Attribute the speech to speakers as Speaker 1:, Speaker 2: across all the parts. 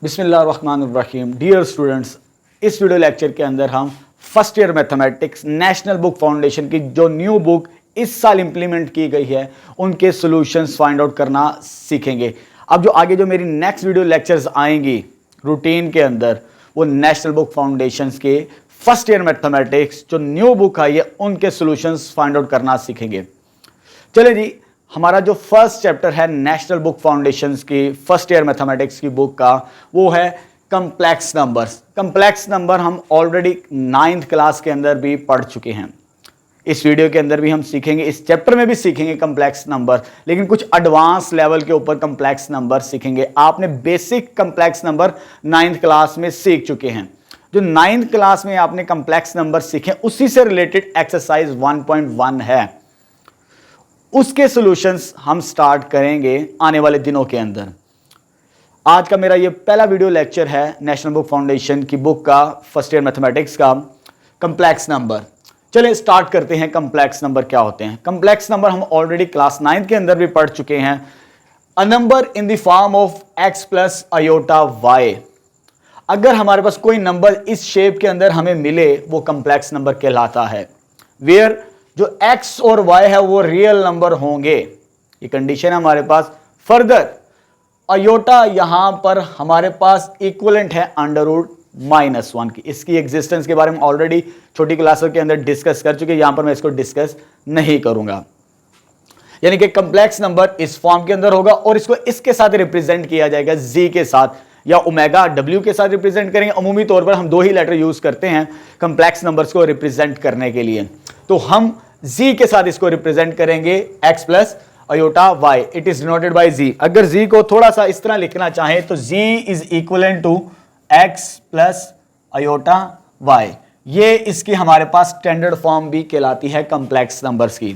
Speaker 1: बिस्मिल्लाहिर्रहमानिर्रहीम। Dear students, इस video lecture के अंदर हम first year mathematics national book foundation की जो न्यू बुक इस साल इंप्लीमेंट की गई है उनके सॉल्यूशंस फाइंड आउट करना सीखेंगे। अब जो आगे जो मेरी नेक्स्ट वीडियो लेक्चर्स आएंगी रूटीन के अंदर वो नेशनल बुक फाउंडेशन के फर्स्ट ईयर मैथमेटिक्स जो न्यू बुक आई है उनके सॉल्यूशंस फाइंड आउट करना सीखेंगे। चले जी, हमारा जो फर्स्ट चैप्टर है नेशनल बुक फाउंडेशंस की फर्स्ट ईयर मैथमेटिक्स की बुक का वो है कम्प्लेक्स नंबर्स। कम्प्लेक्स नंबर हम ऑलरेडी 9th क्लास के अंदर भी पढ़ चुके हैं। इस वीडियो के अंदर भी हम सीखेंगे, इस चैप्टर में भी सीखेंगे कम्प्लेक्स नंबर, लेकिन कुछ एडवांस लेवल के ऊपर कम्प्लेक्स नंबर सीखेंगे। आपने basic complex number 9th class में सीख चुके हैं। जो 9th क्लास में आपने कम्प्लेक्स नंबर सीखे उसी से रिलेटेड एक्सरसाइज 1.1 है, उसके सॉल्यूशंस हम स्टार्ट करेंगे आने वाले दिनों के अंदर। आज का मेरा ये पहला वीडियो लेक्चर है नेशनल बुक फाउंडेशन की बुक का फर्स्ट ईयर मैथमेटिक्स का कम्प्लेक्स नंबर। चलिए स्टार्ट करते हैं। कम्प्लेक्स नंबर क्या होते हैं? कम्प्लेक्स नंबर हम ऑलरेडी क्लास 9th के अंदर भी पढ़ चुके हैं। A number in the form of x plus iota y। अगर हमारे पास कोई नंबर इस शेप के अंदर हमें मिले वो कम्प्लेक्स नंबर कहलाता है। वेयर जो x और y है वो रियल नंबर होंगे, ये कंडीशन है हमारे पास। फर्दर अयोटा यहां पर हमारे पास इक्विवेलेंट है √-1 की। इसकी एग्जिस्टेंस के बारे में ऑलरेडी छोटी क्लासों के अंदर डिस्कस कर चुके, यहां पर मैं इसको डिस्कस नहीं करूंगा। यानी कि कम्प्लेक्स नंबर इस फॉर्म के अंदर होगा और इसको इसके साथ रिप्रेजेंट किया जाएगा, z के साथ या ओमेगा w के साथ रिप्रेजेंट करेंगे। अमूमी तौर पर हम दो ही लेटर यूज करते हैं कम्प्लेक्स नंबर्स को रिप्रेजेंट करने के लिए, तो हम z के साथ इसको रिप्रेजेंट करेंगे x plus iota y। It is denoted by z। अगर z को थोड़ा सा इस तरह लिखना चाहें तो z is equivalent to x plus iota y। ये इसकी हमारे पास स्टैंडर्ड फॉर्म भी कहलाती है कम्प्लेक्स नंबर्स की।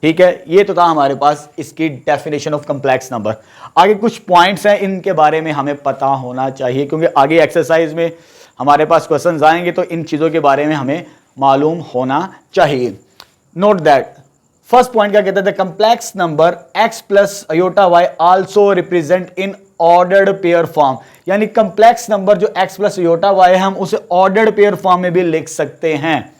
Speaker 1: ठीक है, ये तो था हमारे पास इसकी डेफिनेशन ऑफ कम्प्लेक्स नंबर। आगे कुछ पॉइंट्स हैं, इनके बारे में हमें पता होना चाहिए क्योंकि आगे एक्सरसाइज में हमारे पास क्वेश्चंस आएंगे तो इन चीजों के बारे में हमें मालूम होना चाहिए। नोट दैट फर्स्ट पॉइंट क्या कहते हैं? Complex number x plus iota y also represent in ordered pair form. यानी कम्प्लेक्स नंबर जो x प्लस अयोटा y है हम उसे ऑर्डर्ड पेयर फॉर्म में भी लिख सकते हैं।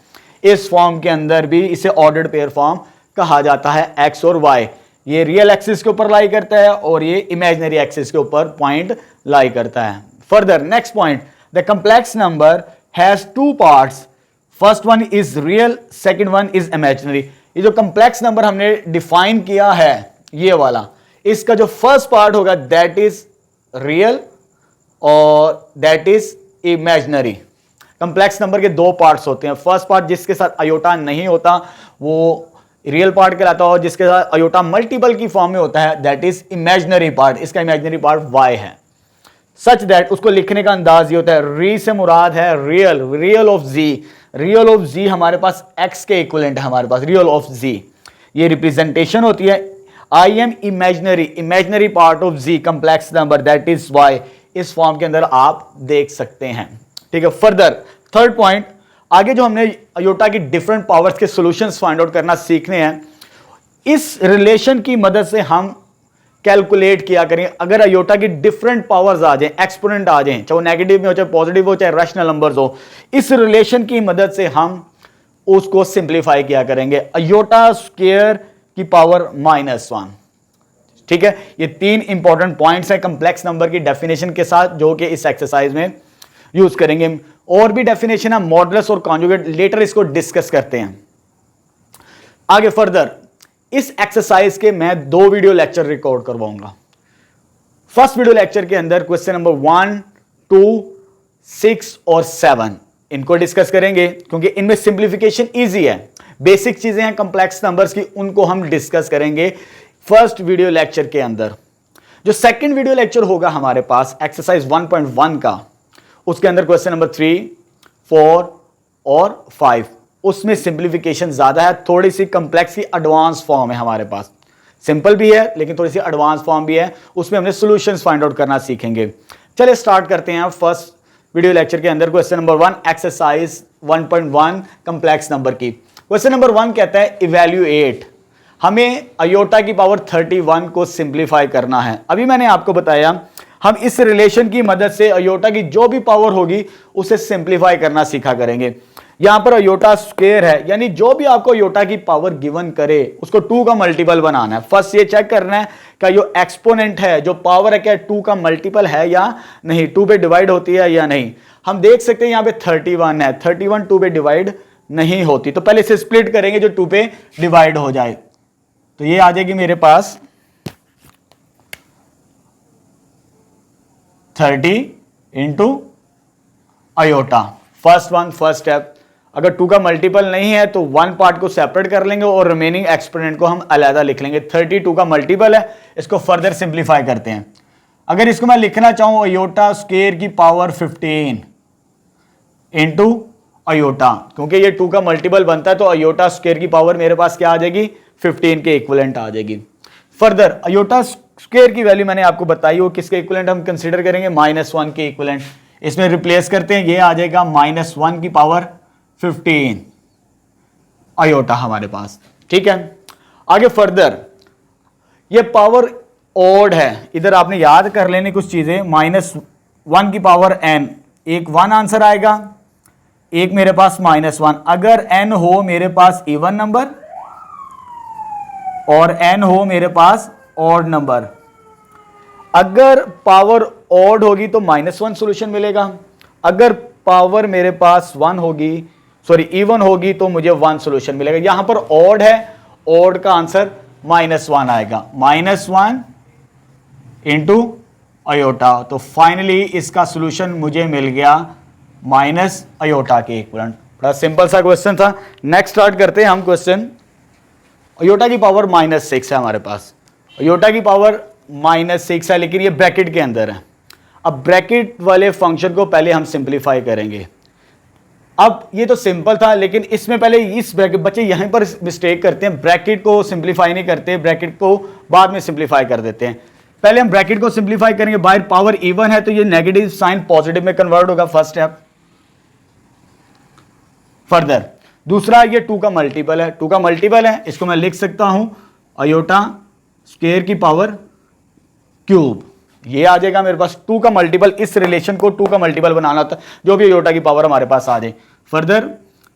Speaker 1: इस फॉर्म के अंदर भी इसे ऑर्डर्ड पेयर फॉर्म कहा जाता है। x और y ये रियल एक्सिस के ऊपर लाई करता है और ये इमेजिनरी एक्सिस के ऊपर पॉइंट लाई करता है। Further next point, the complex number has two parts, first one is real, second one is imaginary. ये जो कम्प्लेक्स नंबर हमने डिफाइन किया है ये वाला, इसका जो फर्स्ट पार्ट होगा दैट इज रियल और that is imaginary. Complex number के दो पार्ट्स होते हैं। फर्स्ट पार्ट जिसके साथ अयोटा नहीं होता वो रियल पार्ट कहलाता है और जिसके साथ अयोटा मल्टीपल की फॉर्म में होता है दैट इज इमेजिनरी पार्ट। इसका इमेजिनरी पार्ट y है। सच दैट उसको लिखने का अंदाज ये होता है, री से मुराद है real, real of z। Real of z हमारे पास x के इक्विवेलेंट है हमारे पास, रियल ऑफ z। ये रिप्रेजेंटेशन होती है। I am imaginary, imaginary part of z complex number that is y। इस फॉर्म के अंदर आप देख सकते हैं। ठीक है, फर्दर थर्ड पॉइंट, आगे जो हमने अयोटा की डिफरेंट पावर्स के सॉल्यूशंस फाइंड आउट करना सीखने हैं, इस रिलेशन की मदद से हम कैलकुलेट किया करें। अगर अयोटा की डिफरेंट पावर्स आ जाएं, एक्सपोनेंट आ जाएं, चाहे वो नेगेटिव में हो, चाहे पॉजिटिव हो, चाहे रैशनल नंबर्स हो, इस रिलेशन की मदद से हम उसको सिंप्लीफाई किया करेंगे। अयोटा स्क्वायर की पावर -1। ठीक है, ये तीन इंपॉर्टेंट पॉइंट्स हैं कम्प्लेक्स नंबर की डेफिनेशन के साथ जो कि इस एक्सरसाइज में यूज करेंगे। और भी डेफिनेशन है मॉडुलस और कॉन्जुगेट, लेटर इसको डिस्कस करते हैं। आगे फर्दर इस एक्सरसाइज के मैं 2 वीडियो लेक्चर रिकॉर्ड करवाऊंगा। फर्स्ट वीडियो लेक्चर के अंदर क्वेश्चन नंबर 1, 2, 6 और 7 इनको डिस्कस करेंगे क्योंकि इनमें सिंप्लीफिकेशन इजी है। बेसिक चीजें हैं कम्प्लेक्स नंबर्स की, उनको हम डिस्कस करेंगे फर्स्ट वीडियो लेक्चर के अंदर। जो सेकंड वीडियो लेक्चर होगा हमारे पास एक्सरसाइज 1.1 का, उसके अंदर क्वेश्चन नंबर 3, 4 और 5, उसमें सिंप्लीफिकेशन ज्यादा है। थोड़ी सी कम्प्लेक्स की एडवांस फॉर्म है हमारे पास, सिंपल भी है लेकिन थोड़ी सी एडवांस फॉर्म भी है, उसमें हमने सॉल्यूशंस फाइंड आउट करना सीखेंगे। चलिए स्टार्ट करते हैं फर्स्ट वीडियो लेक्चर के अंदर question number 1 exercise 1.1 complex number की। क्वेश्चन नंबर 1 कहता है इवैल्यूएट, हमें अयोटा की पावर 31 को सिंप्लीफाई करना है। अभी मैंने आपको बताया हम इस रिलेशन की मदद से अयोटा की जो भी पावर होगी उसे सिंप्लीफाई करना सीखा करेंगे। यहां पर अयोटा स्क्वायर है, यानी जो भी आपको अयोटा की पावर गिवन करे उसको 2 का मल्टीपल बनाना है। फर्स्ट ये चेक करना है क्या जो एक्सपोनेंट है, जो पावर है, क्या 2 का मल्टीपल है या नहीं, 2 पे डिवाइड होती है या नहीं। हम देख सकते हैं यहां पे 31 है, 31 2 पे डिवाइड नहीं होती, तो पहले इसे स्प्लिट करेंगे जो 2 पे डिवाइड हो जाए। तो ये आ जाएगी मेरे पास 30 इंटू अयोटा। फर्स्ट स्टेप, अगर 2 का मल्टीपल नहीं है तो 1 पार्ट को सेपरेट कर लेंगे और रिमेनिंग एक्सपोनेंट को हम अलग लिख लेंगे। 32 का मल्टीपल है, इसको फर्दर सिंप्लीफाई करते हैं। अगर इसको मैं लिखना चाहूं अयोटा स्क्वायर की पावर 15 इंटू अयोटा, क्योंकि ये 2 का मल्टीपल बनता है तो अयोटा स्क्वायर की पावर मेरे पास क्या आ जाएगी, 15 के इक्विवेलेंट आ जाएगी। फर्दर अयोटा स्क्वायर की वैल्यू मैंने आपको बताई, वो किसके इक्विवेलेंट हम कंसीडर करेंगे, -1 के इक्विवेलेंट। इसमें रिप्लेस करते हैं, ये आ जाएगा -1 की पावर 15 अयोटा हमारे पास। ठीक है, आगे फर्दर ये पावर ऑड है, इधर आपने याद कर लेनी कुछ चीजें। -1 की पावर n, एक 1 आंसर आएगा, एक मेरे पास -1। अगर n हो मेरे पास इवन नंबर और n हो मेरे पास ऑड नंबर, अगर पावर ऑड होगी तो -1 सॉल्यूशन मिलेगा, अगर पावर मेरे पास 1 होगी, सॉरी इवन होगी तो मुझे 1 सॉल्यूशन मिलेगा। यहां पर ऑड है, ऑड का आंसर -1 आएगा, -1 इंटू अयोटा। तो फाइनली इसका सॉल्यूशन मुझे मिल गया माइनस अयोटा के इक्विवेलेंट। बड़ा सिंपल सा क्वेश्चन था। नेक्स्ट स्टार्ट करते हैं हम क्वेश्चन। अयोटा की पावर -6 है हमारे पास, अयोटा की पावर -6 है, लेकिन ये ब्रैकेट के अंदर है। अब ब्रैकेट वाले फंक्शन को पहले हम सिंप्लीफाई करेंगे। अब ये तो सिंपल था, लेकिन इसमें पहले इस ब्रैकेट, बच्चे यहीं पर मिस्टेक करते हैं, ब्रैकेट को सिंप्लीफाई नहीं करते, ब्रैकेट को बाद में सिंप्लीफाई कर देते हैं। पहले हम ब्रैकेट को सिंप्लीफाई करेंगे। बाहर पावर इवन है तो ये नेगेटिव साइन पॉजिटिव में कन्वर्ट होगा, फर्स्ट स्टेप। फर्दर दूसरा, ये 2 का मल्टीपल है, 2 का मल्टीपल है, इसको मैं लिख सकता हूं अयोटा स्क्वायर की पावर क्यूब। ये आ जाएगा मेरे पास 2 का मल्टीपल, इस रिलेशन को 2 का मल्टीपल बनाना होता है, जो भी अयोटा की पावर हमारे पास आ जाए। फर्दर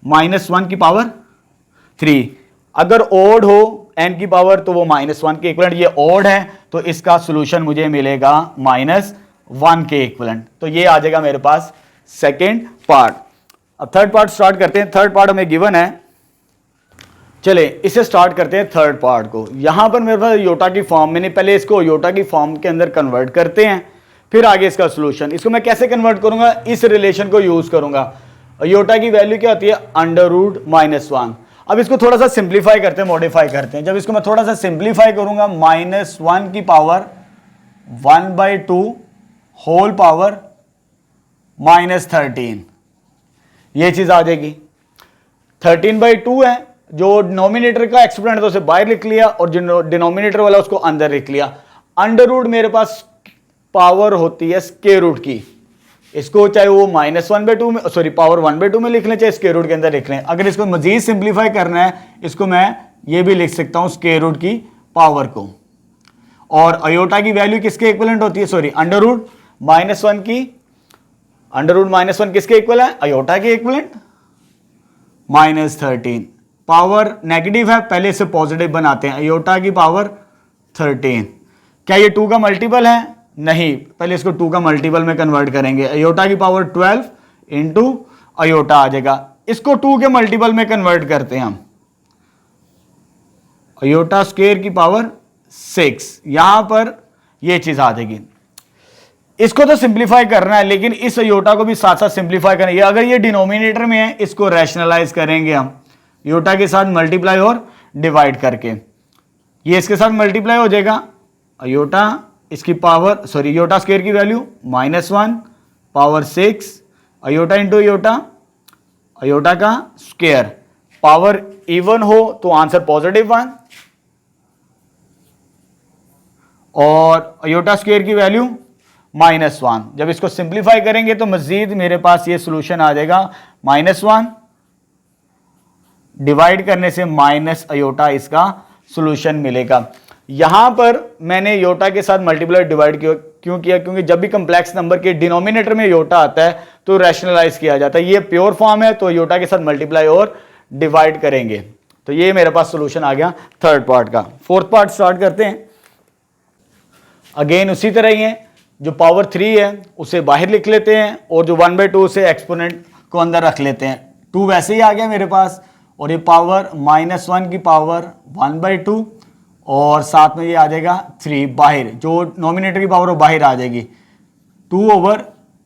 Speaker 1: -1 की पावर 3, अगर ओड हो n की पावर तो वो -1 के इक्विवेलेंट, ये ओड है तो इसका सॉल्यूशन मुझे मिलेगा -1 के इक्विवेलेंट। तो ये आ जाएगा मेरे पास सेकेंड पार्ट। अब थर्ड पार्ट स्टार्ट करते हैं। थर्ड पार्ट हमें गिवन है, चले इसे स्टार्ट करते हैं थर्ड पार्ट को। यहां पर मेरे पास अयोटा की फॉर्म, मैंने पहले इसको अयोटा की फॉर्म के अंदर कन्वर्ट करते हैं, फिर आगे इसका सॉल्यूशन। इसको मैं कैसे कन्वर्ट करूंगा, इस रिलेशन को यूज करूंगा। अयोटा की वैल्यू क्या होती है, √-1। अब इसको थोड़ा सा सिंप्लीफाई करते हैं, मॉडिफाई करते हैं। जब इसको मैं थोड़ा सा सिंप्लीफाई करूंगा, -1 की पावर 1/2 होल पावर -13, ये चीज आ जाएगी। 13/2 है, जो डिनोमिनेटर का एक्सपोनेंट तो उसे बाहर लिख लिया और जो डिनोमिनेटर वाला उसको अंदर लिख लिया। अंडर मेरे पास पावर होती है स्क्वायर रूट की, इसको चाहे वो -1/2 में, सॉरी पावर 1/2 में लिख लें, चाहे स्क्वायर रूट के अंदर लिख लें। अगर इसको मजीद सिंप्लीफाई करना है, इसको मैं ये भी लिख सकता हूं स्क्वायर रूट की पावर को। और अयोटा की वैल्यू किसके इक्विवेलेंट होती है, सॉरी अंडर-1 की, अंडर-1 किसके इक्वल है, अयोटा के इक्विवेलेंट, -13। पावर नेगेटिव है, पहले से पॉजिटिव बनाते हैं, अयोटा की पावर 13। क्या ये 2 का मल्टीपल है, नहीं, पहले इसको 2 का मल्टीपल में कन्वर्ट करेंगे। अयोटा की पावर 12 इंटू अयोटा आ जाएगा, इसको 2 के मल्टीपल में कन्वर्ट करते हैं हम, अयोटा स्क्वायर की पावर 6। यहां पर ये चीज आ जाएगी। इसको तो सिंप्लीफाई करना है, लेकिन इस अयोटा को भी साथ साथ सिंप्लीफाई करेंगे। अगर ये डिनोमिनेटर में है, इसको रैशनलाइज करेंगे हम अयोटा के साथ मल्टीप्लाई और डिवाइड करके। ये इसके साथ मल्टीप्लाई हो जाएगा, अयोटा इसकी पावर, सॉरी अयोटा स्क्वायर की value -1 power 6, iota into iota, iota का स्क्वायर। पावर इवन हो तो आंसर +1 और अयोटा स्क्वायर की वैल्यू -1। जब इसको सिंप्लीफाई करेंगे तो मजीद मेरे पास ये सॉल्यूशन आ जाएगा, -1 डिवाइड करने से माइनस अयोटा इसका सॉल्यूशन मिलेगा। यहां पर मैंने अयोटा के साथ मल्टीप्लाई डिवाइड क्यों किया? क्योंकि जब भी कंप्लेक्स नंबर के डिनोमिनेटर में योटा आता है तो रैशनलाइज किया जाता है। ये प्योर फॉर्म है तो योटा के साथ मल्टीप्लाई और डिवाइड करेंगे। तो ये मेरे पास सोल्यूशन आ गया थर्ड पार्ट का। फोर्थ पार्ट स्टार्ट करते हैं। अगेन उसी तरह ही है, जो पावर 3 है उसे बाहर लिख लेते हैं और जो 1/2 से एक्सपोनेंट को अंदर रख लेते हैं। 2 वैसे ही आ गया मेरे पास और ये पावर -1 की पावर 1/2 और साथ में ये आ जाएगा 3 बाहर, जो नॉमिनेटर की पावर वो बाहर आ जाएगी 2 ओवर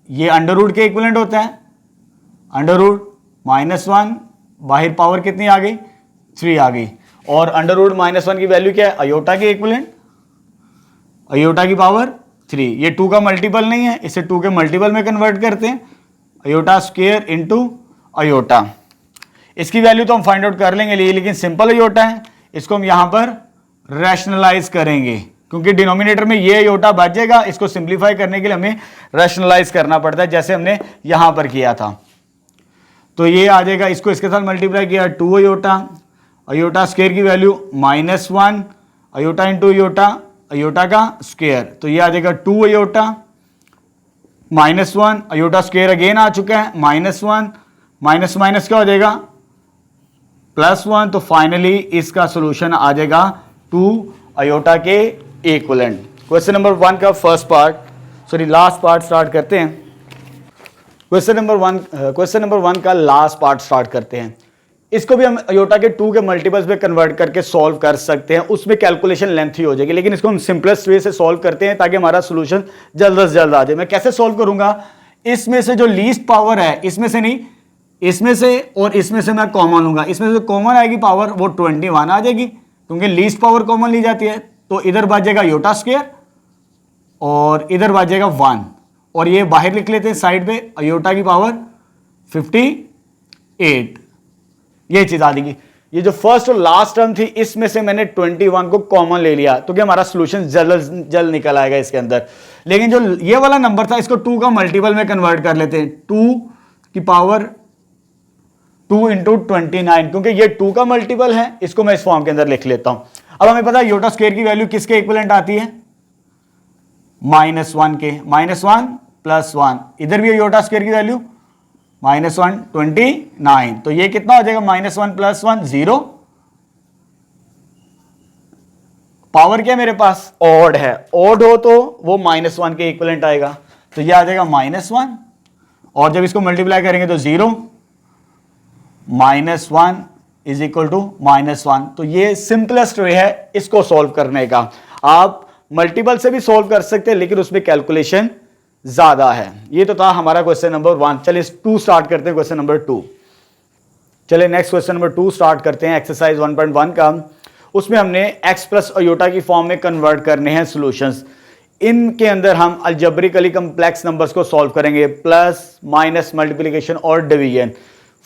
Speaker 1: ये अंडर रूट के इक्विवेलेंट होता है, अंडर रूट -1 बाहर पावर कितनी आ गई 3 आ गई और अंडर रूट -1 की वैल्यू क्या है अयोटा के इक्विवेलेंट, अयोटा की पावर 3। ये 2 का मल्टीपल नहीं है, इसे 2 के मल्टीपल में कन्वर्ट करते हैं, अयोटा स्क्वायर इंटू अयोटा। इसकी वैल्यू तो हम फाइंड आउट कर लेंगे लेकिन सिंपल अयोटा है, इसको हम यहां पर रैशनलाइज करेंगे क्योंकि डिनोमिनेटर में ये अयोटा बच जाएगा। इसको सिंप्लीफाई करने के लिए हमें रैशनलाइज करना पड़ता है जैसे हमने यहां पर किया था। तो ये आ जाएगा, इसको इसके साथ मल्टीप्लाई किया 2 अयोटा, अयोटा स्क्वायर की value -1 iota into iota, iota का स्क्वायर, तो ये आ जाएगा 2 अयोटा -1 अयोटा स्क्वायर अगेन आ चुका है -1 माइनस माइनस क्या हो जाएगा +1। तो फाइनली इसका सॉल्यूशन आ जाएगा 2 अयोटा के इक्विवेलेंट। क्वेश्चन नंबर 1 का first part last part start करते हैं। क्वेश्चन नंबर 1 का लास्ट पार्ट स्टार्ट करते हैं। इसको भी हम अयोटा के 2 के मल्टीपल्स में कन्वर्ट करके सॉल्व कर सकते हैं, उसमें कैलकुलेशन लेंथी हो जाएगी, लेकिन इसको हम सिंपलेस्ट वे से सॉल्व करते हैं ताकि हमारा सॉल्यूशन जल्द से जल्द आ जाए। मैं कैसे सॉल्व करूंगा, इसमें से जो लीस्ट पावर है, इसमें से नहीं, इसमें से और इसमें से मैं कॉमन लूंगा, इसमें से कॉमन आएगी पावर वो 21 आ जाएगी क्योंकि लीस्ट पावर कॉमन ली जाती है। तो इधर बच जाएगा अयोटा स्क्वायर और इधर बच जाएगा 1 और ये बाहर लिख लेते हैं साइड पे अयोटा की पावर 58। ये चीज आ जाएगी। ये जो फर्स्ट और लास्ट टर्म थी इसमें से मैंने 21 को कॉमन ले लिया तो क्या हमारा सॉल्यूशन जल्द निकल आएगा इसके अंदर। लेकिन जो ये वाला नंबर था इसको 2 का मल्टीपल में कन्वर्ट कर लेते हैं, 2 की पावर 2 इंटू 29 क्योंकि ये 2 का मल्टीपल है, इसको मैं इस फॉर्म के अंदर लिख लेता हूं। अब हमें पता है अयोटा स्क्वायर की वैल्यू किसके इक्विवेलेंट आती है -1 के, -1 + 1, इधर भी अयोटा स्क्वायर की वैल्यू -1 29। तो ये कितना हो जाएगा -1 + 1 0। पावर क्या मेरे पास ऑड है, ऑड हो तो वो -1 के इक्विवेलेंट आएगा, तो ये आ जाएगा -1 और जब इसको मल्टीप्लाई करेंगे तो 0 -1 इज इक्वल टू -1। तो ये सिंपलेस्ट वे है इसको सॉल्व करने का। आप मल्टीपल से भी सॉल्व कर सकते हैं लेकिन उसमें कैलकुलेशन ज्यादा है। ये तो था हमारा क्वेश्चन नंबर 1। चलिए 2 स्टार्ट करते हैं, क्वेश्चन नंबर 2। चलिए नेक्स्ट क्वेश्चन नंबर 2 स्टार्ट करते हैं एक्सरसाइज 1.1 का। उसमें हमने x प्लस अयोटा की फॉर्म में कन्वर्ट करने हैं सॉल्यूशंस। इनके अंदर हम अलजेब्रिकली कम्प्लेक्स नंबर्स को सॉल्व करेंगे, प्लस माइनस मल्टीप्लिकेशन और डिवीजन।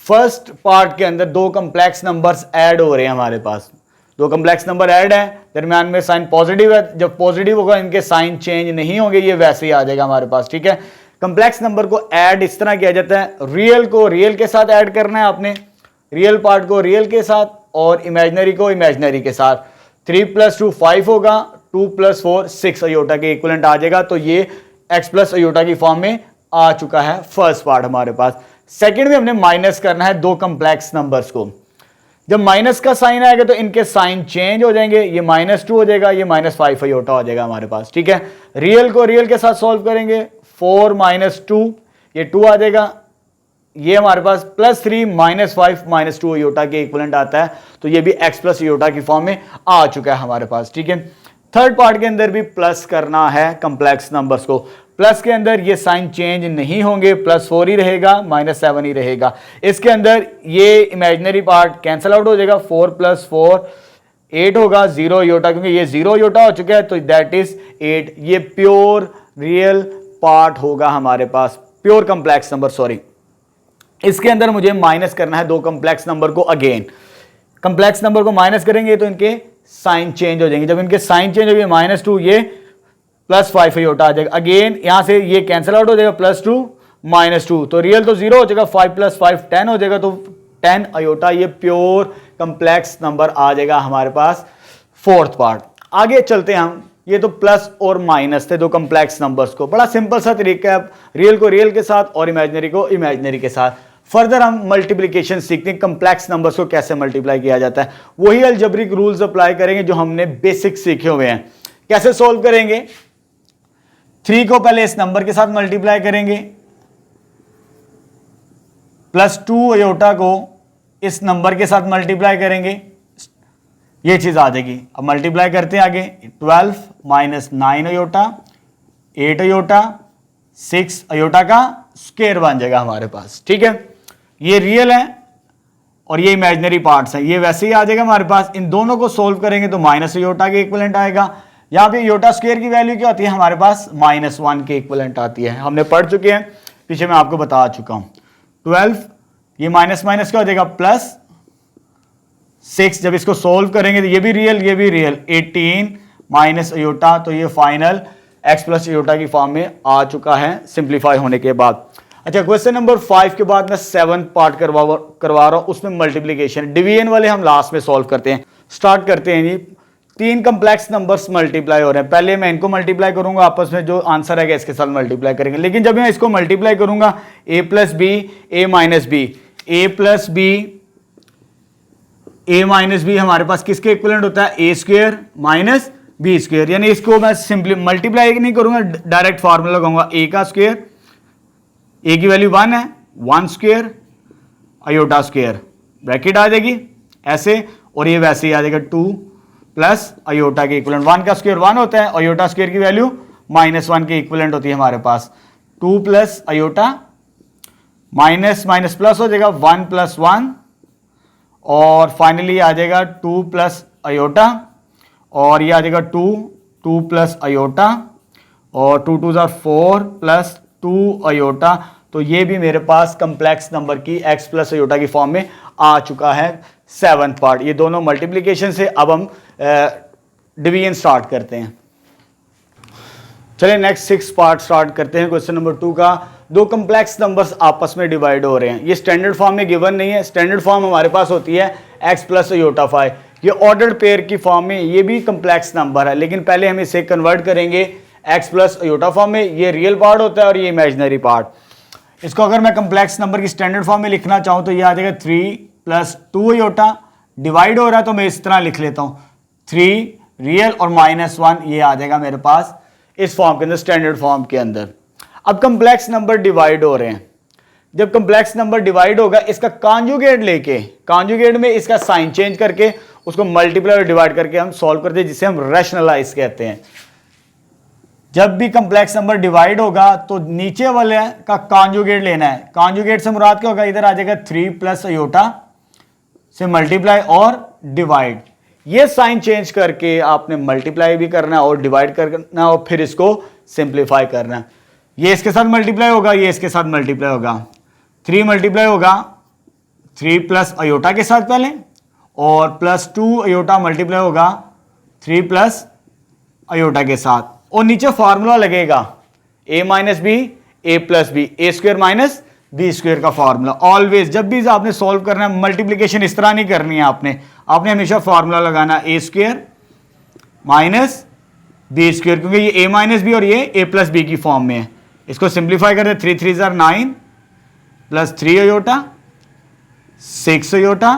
Speaker 1: फर्स्ट पार्ट के अंदर 2 कम्प्लेक्स नंबर्स ऐड हो रहे हैं, हमारे पास 2 कम्प्लेक्स नंबर ऐड है, दरम्यान में साइन पॉजिटिव है, जब पॉजिटिव होगा इनके साइन चेंज नहीं होंगे, ये वैसे ही आ जाएगा हमारे पास। ठीक है, कम्प्लेक्स नंबर को ऐड इस तरह किया जाता है, रियल को रियल के साथ ऐड करना है आपने, रियल पार्ट को रियल के साथ और इमेजिनरी को इमेजिनरी के साथ। 3 + 2 5 होगा, 2 + 4 6 अयोटा के इक्विवेलेंट आ जाएगा। तो ये x प्लस अयोटा की फॉर्म में आ चुका है फर्स्ट पार्ट हमारे पास। सेकंड में हमने माइनस करना है 2 कम्प्लेक्स नंबर्स को। जब माइनस का साइन आएगा तो इनके साइन चेंज हो जाएंगे, ये -2 हो जाएगा, ये -5 अयोटा हो जाएगा हमारे पास। ठीक है, रियल को रियल के साथ सॉल्व करेंगे, 4 - 2 ये 2 आ जाएगा, ये हमारे पास +3 -5 -2 अयोटा के इक्विवेलेंट आता है। तो ये भी x प्लस अयोटा की फॉर्म में आ चुका है हमारे पास। ठीक है, थर्ड पार्ट के अंदर भी प्लस करना है कम्प्लेक्स नंबर्स को। प्लस के अंदर ये साइन चेंज नहीं होंगे, +4 ही रहेगा, -7 ही रहेगा। इसके अंदर ये इमेजिनरी पार्ट कैंसिल आउट हो जाएगा, 4 + 4 8 होगा, 0 अयोटा, क्योंकि ये 0 अयोटा हो चुका है तो दैट इज 8। ये प्योर रियल पार्ट होगा हमारे पास, प्योर कम्प्लेक्स नंबर, सॉरी। इसके अंदर मुझे माइनस करना है 2 कम्प्लेक्स नंबर को। अगेन कम्प्लेक्स नंबर को माइनस करेंगे तो इनके साइन चेंज हो जाएंगे, जब इनके साइन चेंज हो गए -2 ये +5 अयोटा आ जाएगा। अगेन यहां से ये कैंसिल आउट हो जाएगा, +2 -2, तो रियल तो 0 हो जाएगा, 5 + 5 10 हो जाएगा, तो 10 अयोटा ये प्योर कम्प्लेक्स नंबर आ जाएगा हमारे पास फोर्थ पार्ट। आगे चलते हैं हम ये तो प्लस और माइनस थे दो कम्प्लेक्स नंबर्स को। बड़ा सिंपल सा तरीका है, रियल को रियल के साथ और इमेजिनरी को इमेजिनरी के साथ। फर्दर हम मल्टीप्लिकेशन सीखते हैं, कम्प्लेक्स नंबर्स को कैसे मल्टीप्लाई किया जाता है। वही अलजेब्रिक रूल्स अप्लाई करेंगे जो हमने बेसिक सीखे हुए हैं। कैसे सोल्व करेंगे, 3 को पहले इस नंबर के साथ मल्टीप्लाई करेंगे, प्लस 2 अयोटा को इस नंबर के साथ मल्टीप्लाई करेंगे, ये चीज आ जाएगी। अब मल्टीप्लाई करते हैं आगे, 12 माइनस 9 अयोटा, 8 अयोटा, 6 अयोटा का स्क्वायर बन जाएगा हमारे पास। ठीक है, ये रियल है और ये इमेजिनरी पार्ट्स हैं, ये वैसे ही आ जाएगा हमारे पास। इन दोनों को सोल्व करेंगे तो माइनस अयोटा के इक्विवेलेंट आएगा। यहाँ पे अयोटा स्क्वायर की वैल्यू क्या होती है हमारे पास, -1 के इक्विवेलेंट आती है। हमने पढ़ चुके हैं, पीछे मैं आपको बता चुका हूं। 12 ये माइनस माइनस क्या हो जाएगा, प्लस 6। जब इसको सोल्व करेंगे तो ये भी रियल ये भी रियल, 18 माइनस अयोटा, तो ये फाइनल x प्लस अयोटा की फॉर्म में आ चुका है सिंप्लीफाई होने के बाद। अच्छा, क्वेश्चन नंबर 5 के बाद मैं 7 पार्ट करवा रहा हूं, उसमें मल्टीप्लीकेशन डिवीजन वाले हम लास्ट में सॉल्व करते हैं। स्टार्ट करते हैं जी। 3 कम्प्लेक्स नंबर्स मल्टीप्लाई हो रहे हैं, पहले मैं इनको मल्टीप्लाई करूंगा आपस में, जो आंसर है इसके साथ मल्टीप्लाई करेंगे। लेकिन जब मैं इसको मल्टीप्लाई करूंगा a plus B, a minus B, a plus B, a minus B हमारे पास किसके इक्विवेलेंट होता है, a square minus B square. यानी इसको मैं सिंपली मल्टीप्लाई नहीं करूंगा, डायरेक्ट फार्मूला लगाऊंगा, a का स्क्वायर, a की वैल्यू 1 है, 1 स्क्वायर अयोटा स्क्वायर, ब्रैकेट आ जाएगी ऐसे, और ये वैसे ही आ जाएगा 2 प्लस अयोटा के इक्विवेलेंट। 1 का स्क्वायर 1 होता है, अयोटा स्क्वायर की वैल्यू -1 के इक्विवेलेंट होती है हमारे पास। 2 plus iota, minus minus plus हो जाएगा, 1 प्लस 1, और फाइनली आ जाएगा 2 प्लस अयोटा, और ये आ जाएगा 2 प्लस अयोटा, और 2 2 ज़ा 4 प्लस 2 अयोटा। तो ये भी मेरे पास कम्प्लेक्स नंबर की x प्लस अयोटा की फॉर्म में आ चुका है 7th पार्ट। ये दोनों मल्टीप्लिकेशन से। अब हम डिवीजन स्टार्ट करते हैं। चलिए नेक्स्ट 6 पार्ट स्टार्ट करते हैं। क्वेश्चन नंबर 2 का, 2 कम्प्लेक्स नंबर्स आपस में डिवाइड हो रहे हैं। ये स्टैंडर्ड फॉर्म में गिवन नहीं है, स्टैंडर्ड फॉर्म हमारे पास होती है x प्लस अयोटा 5। ये ऑर्डर्ड पेयर की फॉर्म में, ये भी कम्प्लेक्स नंबर है, लेकिन पहले हम इसे कन्वर्ट करेंगे x प्लस अयोटा फॉर्म में। ये रियल पार्ट होता है और ये इमेजिनरी पार्ट। इसको अगर मैं कम्प्लेक्स नंबर की स्टैंडर्ड फॉर्म में लिखना चाहूँ तो ये आ जाएगा 3 प्लस 2 अयोटा, डिवाइड हो रहा है तो मैं इस तरह लिख लेता हूँ, 3 रियल और -1, ये आ जाएगा मेरे पास इस फॉर्म के अंदर, स्टैंडर्ड फॉर्म के अंदर। अब कम्प्लेक्स नंबर डिवाइड हो रहे हैं। जब कम्प्लेक्स नंबर डिवाइड होगा, इसका कॉन्जुगेट लेके, कॉन्जुगेट में इसका साइन चेंज करके उसको मल्टीप्लाई और डिवाइड करके हम सॉल्व करते हैं, जिसे हम रैशनलाइज कहते हैं। जब भी कम्प्लेक्स नंबर डिवाइड होगा तो नीचे वाले का कॉन्जुगेट लेना है। कॉन्जुगेट से मुराद क्या होगा, इधर आ जाएगा 3 प्लस अयोटा से मल्टीप्लाई और डिवाइड। ये साइन चेंज करके आपने मल्टीप्लाई भी करना है और डिवाइड करना और फिर इसको सिंप्लीफाई करना है। ये इसके साथ मल्टीप्लाई होगा, ये इसके साथ मल्टीप्लाई होगा, 3 मल्टीप्लाई होगा 3 प्लस अयोटा के साथ पहले, और प्लस 2 अयोटा मल्टीप्लाई होगा 3 प्लस अयोटा के साथ, और नीचे फार्मूला लगेगा a minus B, A plus B, A square minus B square का फार्मूला। ऑलवेज जब भी आपने सॉल्व करना है, मल्टीप्लिकेशन इस तरह नहीं करनी है आपने हमेशा फार्मूला लगाना, ए स्क्वायर माइनस बी स्क्वायर, क्योंकि ये a माइनस बी और ये a प्लस बी की फॉर्म में है। इसको सिंप्लीफाई करते, 3 3 ज़ा 9 प्लस 3 अयोटा, 6 अयोटा,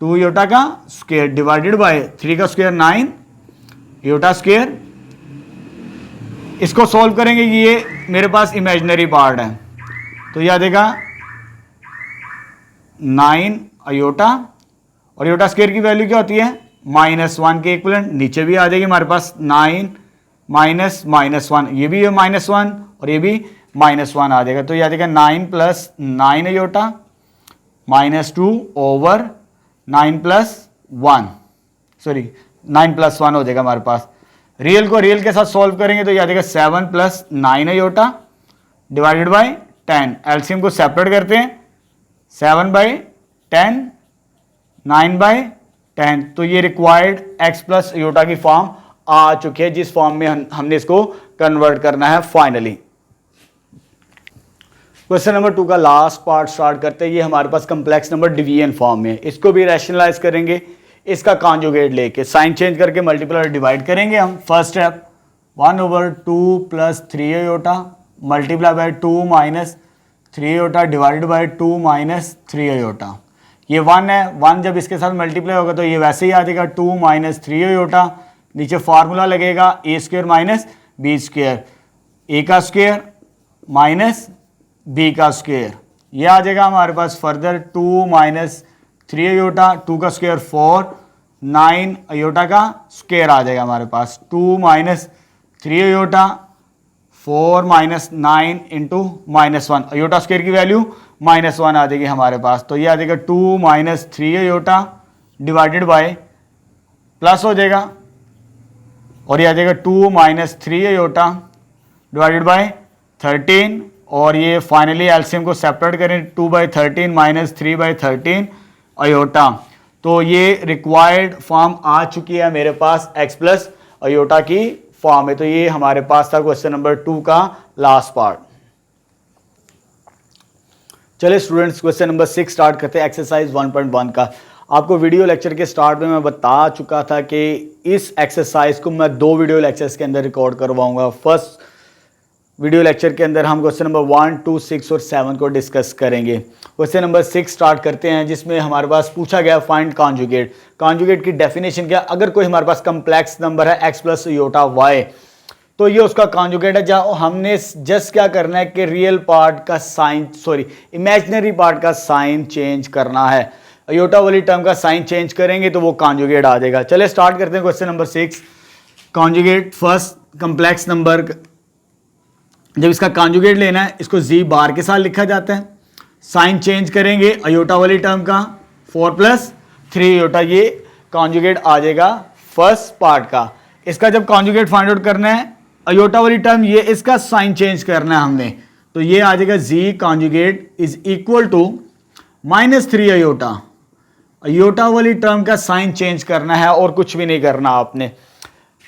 Speaker 1: 2 अयोटा का स्क्वायर डिवाइडेड बाय 3 का स्क्वायर 9 अयोटा स्क्वायर। इसको सॉल्व करेंगे कि ये मेरे पास इमेजिनरी पार्ट है, तो यह आ जाएगा 9 अयोटा, और अयोटा स्क्वायर की वैल्यू क्या होती है, -1 के इक्विवेलेंट। नीचे भी आ जाएगी हमारे पास 9 माइनस -1, ये भी है -1 और ये भी -1 आ जाएगा, तो ये आ जाएगा 9 plus 9 iota -2 over 9 plus 1, sorry 9 plus 1 हो जाएगा हमारे पास। रियल को रियल के साथ सॉल्व करेंगे तो ये आ जाएगा 7 plus 9 iota divided by 10। LCM को सेपरेट करते हैं, 7 बाई 10, 9 बाई 10, तो ये रिक्वायर्ड x प्लस अयोटा की फॉर्म आ चुकी है, जिस फॉर्म में हमने इसको कन्वर्ट करना है फाइनली। क्वेश्चन नंबर 2 का लास्ट पार्ट स्टार्ट करते हैं। ये हमारे पास कम्प्लेक्स नंबर डिवीजन फॉर्म में है, इसको भी रैशनलाइज करेंगे। इसका कॉन्जुगेट लेके साइन चेंज करके मल्टीप्लाई डिवाइड करेंगे हम। First step 1/2 plus 3 iota multiply by 2 minus 3 iota divided by 2 minus 3 iota. ये 1 है, 1 जब इसके साथ मल्टीप्लाई होगा तो ये वैसे ही आ जाएगा 2 माइनस 3 आयोटा। नीचे फार्मूला लगेगा ए स्क्वायर माइनस बी स्क्वायर, ए का स्क्वायर माइनस बी का स्क्वायर। ये आ जाएगा हमारे पास फर्दर 2 माइनस 3 आयोटा, 2 का स्क्वायर 4, 9 आयोटा का स्क्वायर आ जाएगा हमारे पास। 2 minus 3 iota 4 minus 9 into -1, iota square की वैल्यू -1 आ जाएगी हमारे पास। तो ये आ जाएगा 2 minus 3 iota divided bye plus हो जाएगा और ये आ जाएगा 2 माइनस 3 आयोटा डिवाइडेड बाय 13 और ये फाइनली एलसीएम को सेपरेट करें 2/13 माइनस 3/13 आयोटा। तो ये रिक्वायर्ड फॉर्म आ चुकी है मेरे पास x प्लस आयोटा की फॉर्म है। तो ये हमारे पास था क्वेश्चन नंबर 2 का लास्ट पार्ट। चलिए स्टूडेंट्स क्वेश्चन नंबर 6 स्टार्ट करते हैं एक्सरसाइज 1.1 का। आपको वीडियो लेक्चर के स्टार्ट में मैं बता चुका था कि इस एक्सरसाइज को मैं 2 वीडियो लेक्चर्स के अंदर रिकॉर्ड करवाऊंगा। फर्स्ट वीडियो लेक्चर के अंदर हम क्वेश्चन नंबर 1, 2, 6 और 7 को डिस्कस करेंगे। क्वेश्चन नंबर 6 स्टार्ट करते हैं जिसमें हमारे पास पूछा गया फाइंड कॉन्जुगेट। कॉन्जुगेट की डेफिनेशन क्या, अगर कोई हमारे पास कम्प्लेक्स नंबर है x प्लस आयोटा y तो ये उसका कॉन्जुगेट है। जहाँ हमने जस्ट क्या करना है कि रियल पार्ट का साइन इमेजिनरी पार्ट का साइन चेंज करना है। आयोटा वाली टर्म का साइन चेंज करेंगे तो वो कॉन्जुगेट आ जाएगा। चले स्टार्ट करते हैं question number 6। Conjugate first complex number, जब इसका कॉन्जुगेट लेना है इसको z बार के साथ लिखा जाता है। साइन चेंज करेंगे आयोटा वाली टर्म का 4 प्लस 3 आयोटा, ये कॉन्जुगेट आ जाएगा फर्स्ट पार्ट का। इसका जब कॉन्जुगेट फाइंड आउट करना है आयोटा वाली टर्म, ये इसका साइन चेंज करना है हमने, तो ये आ जाएगा z conjugate is equal to -3 iota. Iota वाली टर्म का साइन चेंज करना है और कुछ भी नहीं करना आपने।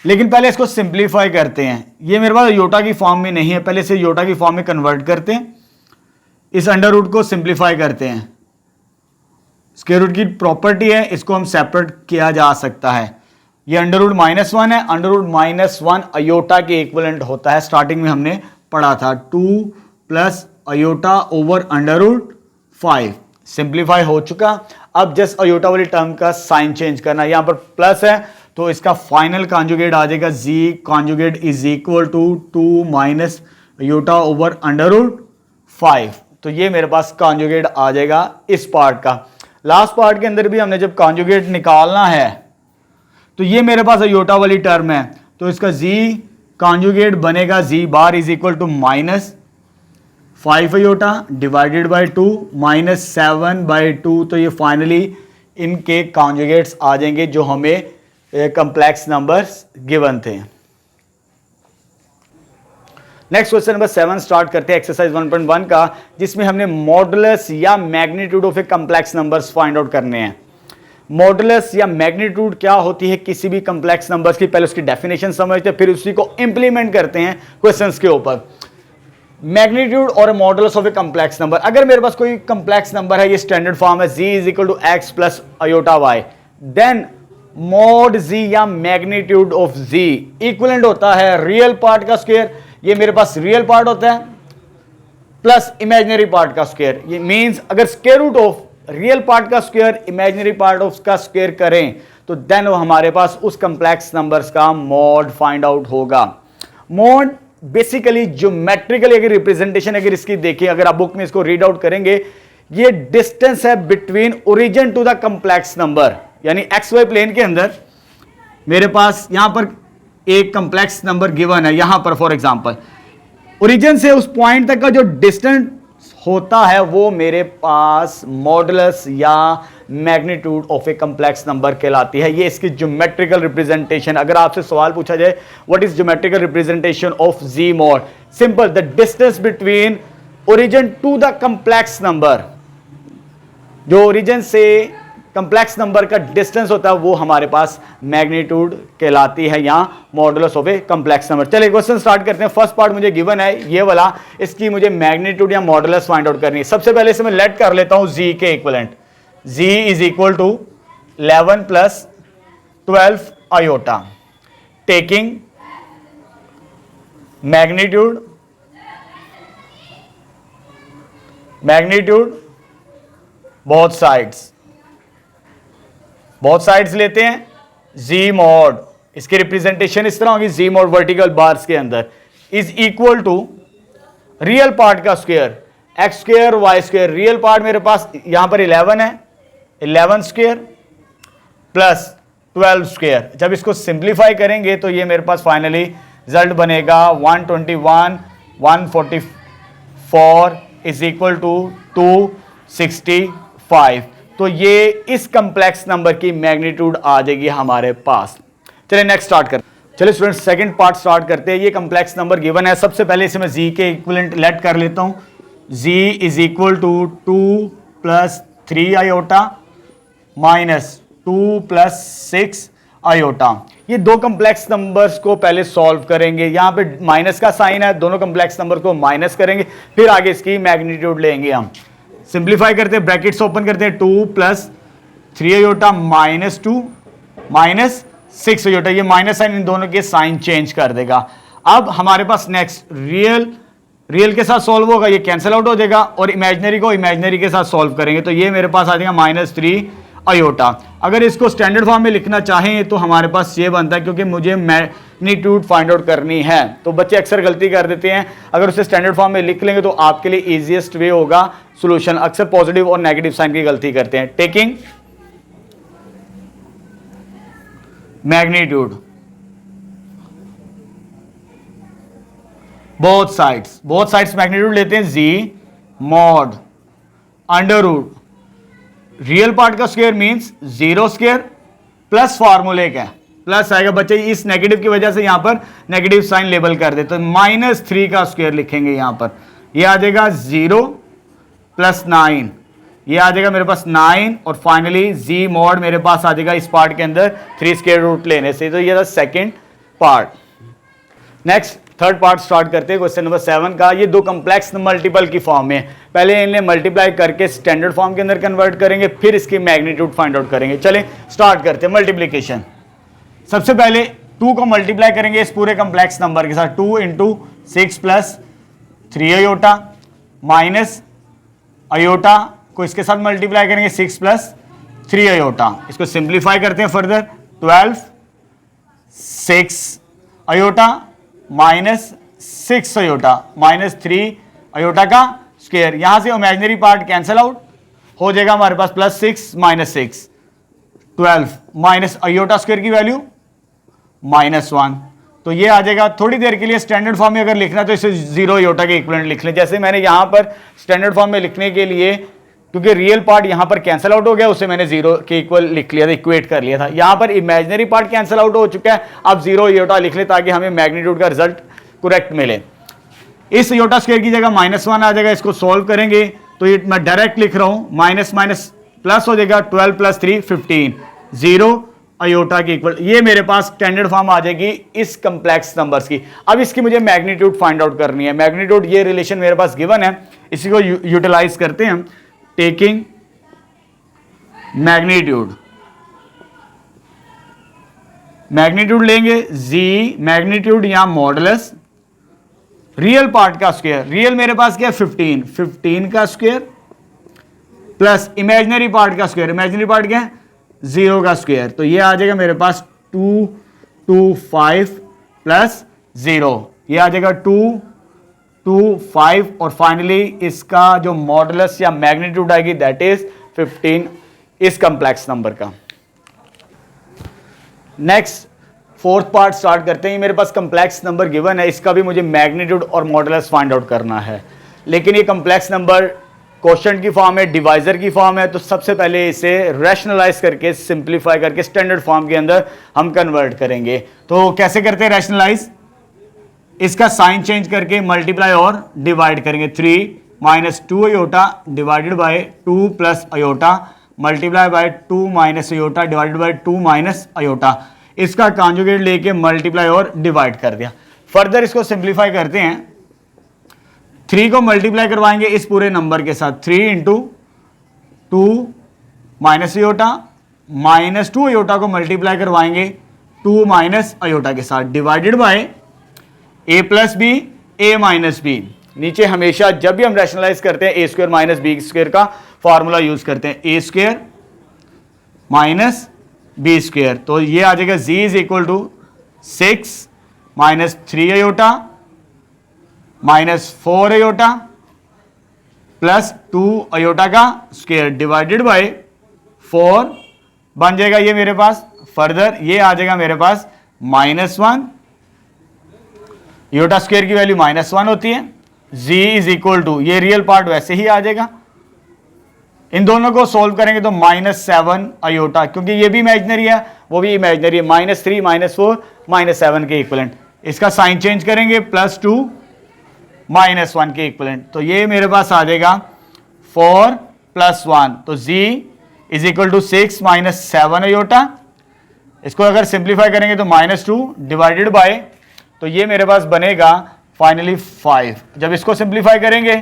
Speaker 1: लेकिन पहले इसको सिंप्लीफाई करते हैं। ये मेरे पास आयोटा की फॉर्म में नहीं है, पहले इसे आयोटा की फॉर्म में कन्वर्ट करते हैं। इस अंडर रूट को सिंप्लीफाई करते हैं। स्क्वायर रूट की प्रॉपर्टी है, इसको हम सेपरेट किया जा सकता है। ये अंडर रूट -1 है, अंडर रूट -1 आयोटा के इक्विवेलेंट होता है। स्टार्टिंग में हमने पढ़ा था 2 plus iota over under root 5। Simplify हो चुका। अब जस्ट आयोटा वाली टर्म का साइन चेंज करना, यहां पर प्लस है तो इसका फाइनल कॉन्जुगेट आ जाएगा z conjugate is equal to 2 minus iota over under root 5। तो ये मेरे पास कॉन्जुगेट आ जाएगा इस पार्ट का। लास्ट पार्ट के अंदर भी हमने जब कॉन्जुगेट निकालना है तो ये मेरे पास आयोटा वाली टर्म है, तो इसका z कॉन्जुगेट बनेगा z bar is equal to -5 iota divided by 2 -7/2। तो ये फाइनली इनके कॉन्जुगेट्स आ जाएंगे जो हमें कम्प्लेक्स नंबर्स गिवन थे। नेक्स्ट क्वेश्चन नंबर 7 स्टार्ट करते हैं एक्सरसाइज 1.1 का, जिसमें हमने मॉडुलस या magnitude of a complex numbers find out करने हैं। मॉडुलस या मैग्नीट्यूड क्या होती है किसी भी कम्प्लेक्स नंबर्स की, पहले उसकी डेफिनेशन समझते हैं फिर उसी को इंप्लीमेंट करते हैं क्वेश्चंस के ऊपर। मैग्नीट्यूड और modulus of a complex number, अगर मेरे पास कोई कम्प्लेक्स नंबर है, ये स्टैंडर्ड फॉर्म है z is equal to x plus iota y, then mod z या मैग्नीट्यूड ऑफ z इक्विवेलेंट होता है रियल पार्ट का स्क्वायर। ये मेरे पास रियल पार्ट होता है प्लस इमेजिनरी पार्ट का स्क्वायर। ये मींस अगर square root of real part का स्क्वायर इमेजिनरी पार्ट ऑफ का स्क्वायर करें तो देन हमारे पास उस कम्प्लेक्स नंबर्स का मॉड फाइंड आउट होगा। मॉड बेसिकली ज्योमेट्रिकली अगर रिप्रेजेंटेशन अगर इसकी देखिए, अगर आप बुक में इसको रीड आउट करेंगे, ये डिस्टेंस है between origin to the complex number, यानी एक्स वाई प्लेन के अंदर मेरे पास यहां पर एक कम्प्लेक्स नंबर गिवन है। यहां पर फॉर एग्जांपल ओरिजिन से उस पॉइंट तक का जो डिस्टेंस होता है वो मेरे पास मॉडुलस या magnitude of a complex number कहलाती है। ये इसकी ज्योमेट्रिकल रिप्रेजेंटेशन। अगर आपसे सवाल पूछा जाए what is geometrical representation of z mod, simple the distance between origin to the complex number, जो ओरिजिन से कम्प्लेक्स नंबर का डिस्टेंस होता है वो हमारे पास मैग्नीट्यूड कहलाती है या modulus of a complex number. चलिए क्वेश्चन स्टार्ट करते हैं। फर्स्ट पार्ट मुझे गिवन है ये वाला, इसकी मुझे मैग्नीट्यूड या मॉडुलस फाइंड आउट करनी है। सबसे पहले से मैं लेट कर लेता हूं z के equivalent. z is equal to 11 plus 12 iota, taking magnitude both sides लेते हैं, जी मॉड, इसकी रिप्रेजेंटेशन इस तरह होगी, जी मॉड वर्टिकल बार्स के अंदर is equal to real part का square, x square y square, real part मेरे पास यहां पर 11 है, 11 स्क्वायर प्लस 12 स्क्वायर। जब इसको सिंप्लीफाई करेंगे तो ये मेरे पास फाइनली रिजल्ट बनेगा 121 144 इज इक्वल टू 265। तो ये इस कंप्लेक्स नंबर की मैग्नीट्यूड आ जाएगी हमारे पास। चलिए नेक्स्ट स्टार्ट करते हैं। चलिए स्टूडेंट सेकंड पार्ट स्टार्ट करते हैं। ये कंप्लेक्स नंबर गिवन है, सबसे पहले इसे मैं जी के इक्विवेलेंट लेट कर लेता हूं। G is equal to 2 + 3 iota minus 2 + 6 iota. ये दो कंप्लेक्स नंबर्स को पहले सॉल्व करेंगे, यहां पे माइनस का साइन है, दोनों कंप्लेक्स नंबर को माइनस करेंगे, फिर आगे इसकी मैग्नीट्यूड लेंगे। हम सिंप्लीफाई करते हैं, ब्रैकेट्स ओपन करते हैं, 2 + 3 आयोटा माइनस 2 माइनस 6 आयोटा, ये माइनस साइन इन दोनों के साइन चेंज कर देगा। अब हमारे पास नेक्स्ट रियल के साथ सॉल्व होगा, ये कैंसिल आउट हो जाएगा, और इमेजिनरी को इमेजिनरी के साथ सॉल्व करेंगे तो ये मेरे पास आ जाएगा -3 आयोटा। अगर इसको स्टैंडर्ड फॉर्म में लिखना चाहें तो हमारे पास ये बनता है, क्योंकि मुझे मैग्नीट्यूड फाइंड आउट करनी है, तो बच्चे अक्सर गलती कर देते हैं। अगर उसे स्टैंडर्ड फॉर्म में लिख लेंगे तो आपके लिए इजीएस्ट वे होगा सॉल्यूशन। अक्सर पॉजिटिव और नेगेटिव साइन की गलती करते हैं। Taking magnitude both sides magnitude लेते हैं, G mod under root real part का स्क्वायर मींस 0 स्क्वायर प्लस फार्मूले का प्लस आएगा। बच्चे इस नेगेटिव की वजह से यहां पर नेगेटिव साइन लेबल कर देते हैं, -3 का स्क्वायर लिखेंगे यहां पर, ये आ जाएगा 0 + 9, ये आ जाएगा मेरे पास 9, और फाइनली जी मॉड मेरे पास आ जाएगा इस पार्ट के अंदर 3 स्क्वायर रूट लेने से। तो ये था second part. Next third part start करते हैं क्वेश्चन नंबर 7 का। ये दो कंप्लेक्स मल्टीपल की फॉर्म में, पहले इन्हें मल्टीप्लाई करके स्टैंडर्ड फॉर्म के अंदर कन्वर्ट करेंगे, फिर इसकी मैग्नीट्यूड फाइंड आउट करेंगे। चलें स्टार्ट करते हैं मल्टीप्लिकेशन। सबसे पहले 2 को मल्टीप्लाई करेंगे इस पूरे कंप्लेक्स नंबर के साथ, 2 × 6 + 3 आयोटा माइनस आयोटा को इसके साथ मल्टीप्लाई करेंगे 6 + 3 आयोटा। इसको सिंप्लीफाई करते हैं further, 12 6 iota minus 6 iota -3 iota का स्क्वायर। यहां से इमेजिनरी पार्ट कैंसिल आउट हो जाएगा, हमारे पास +6 - 6 12 माइनस आयोटा स्क्वायर की वैल्यू -1, तो ये आ जाएगा। थोड़ी देर के लिए स्टैंडर्ड फॉर्म में अगर लिखना तो इसे 0 आयोटा के इक्विवेलेंट लिख लें। जैसे मैंने यहां पर स्टैंडर्ड फॉर्म में लिखने के लिए, क्योंकि रियल पार्ट यहां पर कैंसिल आउट हो गया, उसे मैंने 0 के इक्वल लिख लिया था, इक्वेट कर लिया था। यहां पर इमेजिनरी पार्ट कैंसिल आउट हो चुका है, अब 0 आयोटा लिख ले ताकि हमें मैग्नीट्यूड का रिजल्ट करेक्ट मिले। इस आयोटा स्क्वायर की जगह -1 आ जाएगा, इसको सॉल्व करेंगे तो ये मैं डायरेक्ट लिख रहा हूं, माइनस माइनस प्लस हो जाएगा, 12 + 3 15 0 आयोटा के इक्वल। ये मेरे पास स्टैंडर्ड फॉर्म आ जाएगी इस कंप्लेक्स नंबर्स की। अब इसकी मुझे मैग्नीट्यूड फाइंड आउट करनी है। मैग्नीट्यूड ये रिलेशन मेरे पास गिवन है, इसी को यूटिलाइज करते हैं। टेकिंग मैग्नीट्यूड लेंगे, जी मैग्नीट्यूड या मॉडुलस रियल पार्ट का स्क्वायर, रियल मेरे पास क्या है 15 का स्क्वायर प्लस इमेजिनरी पार्ट का स्क्वायर, इमेजिनरी पार्ट क्या है 0 का स्क्वायर। तो ये आ जाएगा मेरे पास 225 + 0, ये आ जाएगा 225, और फाइनली इसका जो मॉडुलस या मैग्नीट्यूड आएगी दैट इज 15 इस कंप्लेक्स नंबर का। नेक्स्ट फोर्थ पार्ट स्टार्ट करते हैं। मेरे पास कंप्लेक्स नंबर गिवन है, इसका भी मुझे मैग्नीट्यूड और मॉडुलस फाइंड आउट करना है, लेकिन ये कंप्लेक्स नंबर क्वोशंट की फॉर्म है, डिवाइजर की फॉर्म है, तो सबसे पहले इसे रैशनलाइज करके सिंप्लीफाई करके स्टैंडर्ड फॉर्म के अंदर हम कन्वर्ट करेंगे। तो कैसे करते हैं रैशनलाइज, इसका साइन चेंज करके मल्टीप्लाई और डिवाइड करेंगे। 3 - 2 iota divided by 2 + iota multiply by 2 - iota divided by 2 - iota. इसका कॉन्जुगेट लेके मल्टीप्लाई और डिवाइड कर दिया। फर्दर इसको सिंप्लीफाई करते हैं, 3 को मल्टीप्लाई करवाएंगे इस पूरे नंबर के साथ, 3 × 2 - आयोटा -2 अयोटा को मल्टीप्लाई करवाएंगे 2 माइनस अयोटा के साथ, divided by a plus B a minus b. नीचे हमेशा जब भी हम रैशनलाइज करते हैं a square minus B square का फॉर्मूला यूज करते हैं, a square minus B square. तो ये आ जाएगा z is equal to 6 minus 3 iota minus 4 iota plus 2 iota का स्क्वायर डिवाइडेड बाय 4 बन जाएगा ये मेरे पास। फर्दर ये आ जाएगा मेरे पास -1, अयोटा स्क्वायर की वैल्यू -1 होती है। z इज इक्वल टू, ये रियल पार्ट वैसे ही आ जाएगा, इन दोनों को सोल्व करेंगे तो -7 अयोटा, क्योंकि ये भी इमेजिनरी है वो भी इमेजिनरी है, -3 -4 -7 के इक्विवेलेंट। इसका साइन चेंज करेंगे +2 -1 के इक्विवेलेंट। तो ये मेरे पास आ जाएगा 4 + 1, तो z is equal to 6 -7 iota. इसको अगर सिंप्लीफाई करेंगे तो -2 डिवाइडेड बाय, तो ये मेरे पास बनेगा फाइनली 5। जब इसको सिंप्लीफाई करेंगे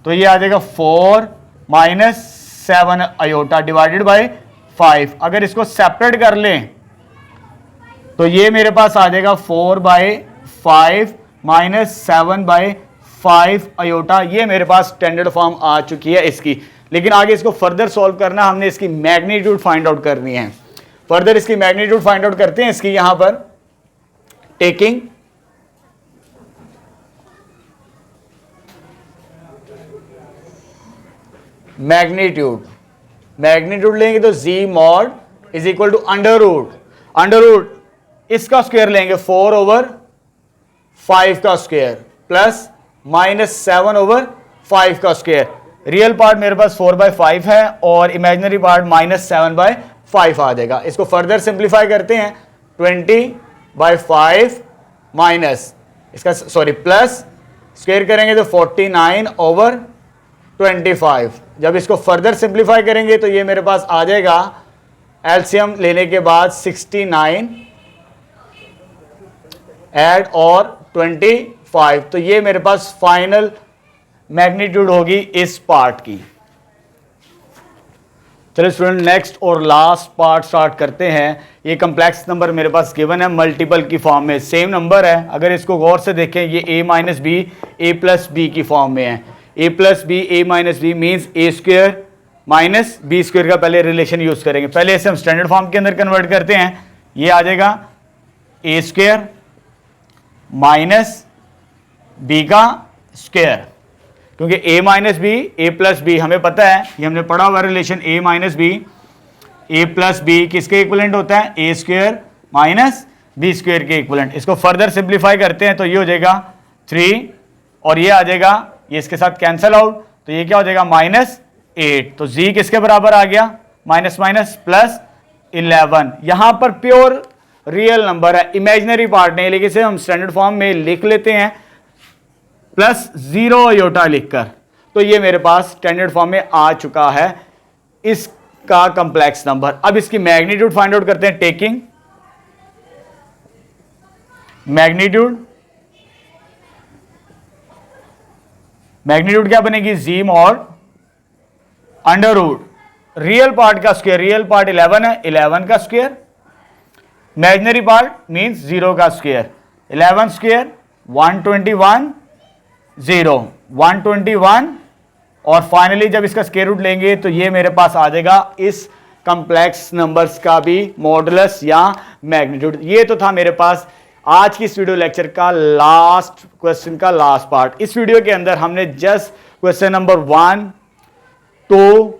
Speaker 1: तो ये आ जाएगा 4 -7 अयोटा डिवाइडेड बाय 5। अगर इसको सेपरेट कर लें तो ये मेरे पास आ जाएगा 4/5 -7/5 अयोटा। ये मेरे पास स्टैंडर्ड फॉर्म आ चुकी है इसकी। लेकिन आगे इसको फर्दर सॉल्व करना, हमने इसकी मैग्नीट्यूड फाइंड आउट करनी है। फर्दर इसकी मैग्नीट्यूड फाइंड आउट करते हैं इसकी, यहां पर टेकिंग मैग्नीट्यूड लेंगे तो z mod is equal to under root इसका स्क्वायर लेंगे 4/5 का स्क्वायर प्लस -7/5 का स्क्वायर। रियल पार्ट मेरे पास 4/5 है और इमेजिनरी पार्ट -7/5 आ जाएगा। इसको फर्दर सिंप्लीफाई करते हैं, 20/5 माइनस इसका प्लस स्क्वायर करेंगे तो 49/25। जब इसको फर्दर सिंप्लीफाई करेंगे तो ये मेरे पास आ जाएगा एलसीएम लेने के बाद 69 ऐड और 25। तो ये मेरे पास फाइनल मैग्नीट्यूड होगी इस पार्ट की। चलिए स्टूडेंट नेक्स्ट और लास्ट पार्ट स्टार्ट करते हैं। ये कम्प्लेक्स नंबर मेरे पास गिवन है मल्टीपल की फॉर्म में, सेम नंबर है। अगर इसको गौर से देखें ये a minus B a plus b की फॉर्म में है। a plus B a minus b means a square minus B square का पहले रिलेशन यूज करेंगे। पहले इसे हम स्टैंडर्ड फॉर्म के अंदर कन्वर्ट करते हैं। ये आ जाएगा a स्क्वायर माइनस बी का स्क्वायर, क्योंकि a minus B a plus b हमें पता है, ये हमने पढ़ा हुआ relation a minus B a plus b किसके इक्विवेलेंट होता है, a square minus B square के इक्विवेलेंट। इसको फर्दर सिंप्लीफाई करते हैं तो ये हो जाएगा 3 और ये आ जाएगा, ये इसके साथ कैंसल आउट, तो ये क्या हो जाएगा -8। तो z किसके बराबर आ गया, माइनस प्लस 11। यहां पर प्योर रियल नंबर है, इमेजिनरी पार्ट नहीं, लेकिन इसे हम स्टैंडर्ड फॉर्म में लिख लेते हैं +0 अयोटा लिखकर। तो ये मेरे पास स्टैंडर्ड फॉर्म में आ चुका है इसका कंप्लेक्स नंबर। अब इसकी मैग्नीट्यूड फाइंड आउट करते हैं, टेकिंग मैग्नीट्यूड क्या बनेगी, z mod under root real part का स्क्वायर, रियल पार्ट 11 है, 11 का स्क्वायर, इमेजिनरी पार्ट मींस 0 का स्क्वायर, 11 स्क्वायर 121 और फाइनली जब इसका स्क्वायर रूट लेंगे तो ये मेरे पास आ जाएगा इस कॉम्प्लेक्स नंबर्स का भी मॉडुलस या मैग्नीट्यूड। ये तो था मेरे पास आज की इस वीडियो लेक्चर का लास्ट क्वेश्चन का लास्ट पार्ट। इस वीडियो के अंदर हमने जस्ट क्वेश्चन नंबर 1, 2,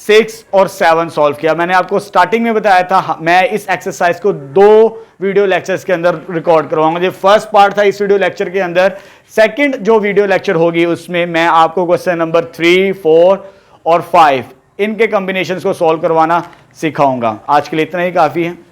Speaker 1: 6 और 7 सॉल्व किया। मैंने आपको स्टार्टिंग में बताया था मैं इस एक्सरसाइज को 2 वीडियो लेक्चर्स के अंदर रिकॉर्ड करवाऊंगा। जो फर्स्ट पार्ट था इस वीडियो लेक्चर के अंदर, सेकंड जो वीडियो लेक्चर होगी उसमें मैं आपको क्वेश्चन नंबर 3, 4 और 5 इनके कॉम्बिनेशंस को सॉल्व करवाना सिखाऊंगा। आज के लिए इतना ही काफ़ी है।